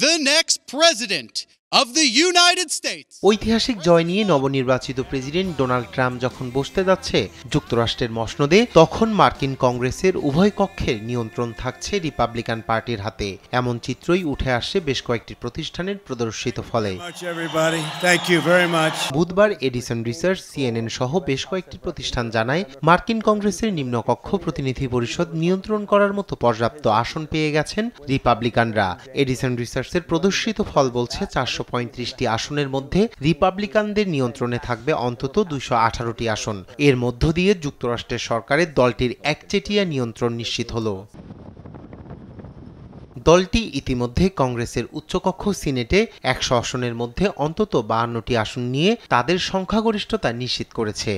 the next president of the United States. ঐতিহাসিক জয় নিয়ে নবনির্বাচিত প্রেসিডেন্ট ডোনাল্ড ট্রাম্প যখন বসতে যাচ্ছে যুক্তরাষ্ট্রের মসনদে, তখন মার্কিন কংগ্রেসের উভয় কক্ষের নিয়ন্ত্রণ থাকছে রিপাবলিকান পার্টির হাতে। এমন চিত্রই উঠে আসছে বেশ কয়েকটি প্রতিষ্ঠানের প্রদর্শিত ফলে। বুধবার এডিসন রিসার্চ, সিএনএন সহ বেশ কয়েকটি প্রতিষ্ঠান জানায়, মার্কিন কংগ্রেসের নিম্নকক্ষ প্রতিনিধি পরিষদ নিয়ন্ত্রণ করার মতো পর্যাপ্ত আসন পেয়ে গেছেন রিপাবলিকানরা। এডিসন রিসার্চের প্রদর্শিত ফল বলছে 435টি আসনের মধ্যে রিপাবলিকানদের নিয়ন্ত্রণে থাকবে অন্তত 218টি আসন। এর মধ্য দিয়ে যুক্তরাষ্ট্রের সরকারের দলটির একচেটিয়া নিয়ন্ত্রণ নিশ্চিত হলো। দলটি ইতিমধ্যে কংগ্রেসের উচ্চকক্ষ সিনেটে 100 আসনের মধ্যে অন্তত 52টি আসন নিয়ে তাদের সংখ্যাগরিষ্ঠতা নিশ্চিত করেছে।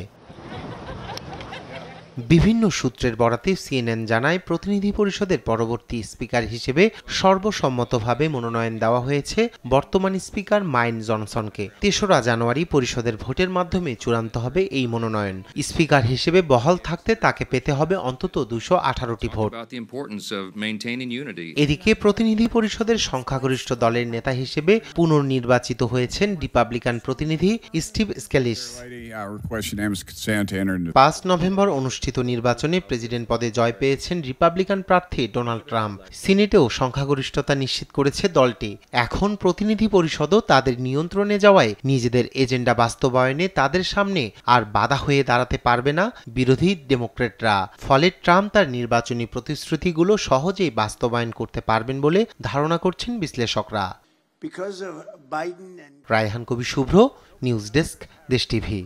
বিভিন্ন সূত্রের বরাতে সিএনএন জানায়, প্রতিনিধি পরিষদের পরবর্তী স্পিকার হিসেবে সর্বসম্মতভাবে মনোনয়ন দেওয়া হয়েছে বর্তমান স্পিকার মাইন জনসনকে। 3রা জানুয়ারি পরিষদের ভোটের মাধ্যমে চূড়ান্ত হবে এই মনোনয়ন। স্পিকার হিসেবে বহাল থাকতে তাকে পেতে হবে অন্তত 218টি ভোট। এদিকে প্রতিনিধি পরিষদের সংখ্যাগরিষ্ঠ দলের নেতা হিসেবে পুনর্নির্বাচিত হয়েছেন রিপাবলিকান প্রতিনিধি স্টিভ স্কেলিস। 5 নভেম্বর অনুষ্ঠিত নির্বাচনে প্রেসিডেন্ট পদে জয় পেয়েছেন রিপাবলিকান প্রার্থী ডোনাল্ড ট্রাম্প। সিনেটেও সংখ্যাগরিষ্ঠতা নিশ্চিত করেছে দলটি। এখন প্রতিনিধি পরিষদও তাদের নিয়ন্ত্রণে যাওয়ায় নিজেদের এজেন্ডা বাস্তবায়নে তাদের সামনে আর বাধা হয়ে দাঁড়াতে পারবে না বিরোধী ডেমোক্র্যাটরা। ফলে ট্রাম্প তার নির্বাচনী প্রতিশ্রুতিগুলো সহজেই বাস্তবায়ন করতে পারবেন বলে ধারণা করছেন বিশ্লেষকরা। রায়হান কবি শুভ্র, নিউজ ডেস্ক, দেশ টিভি।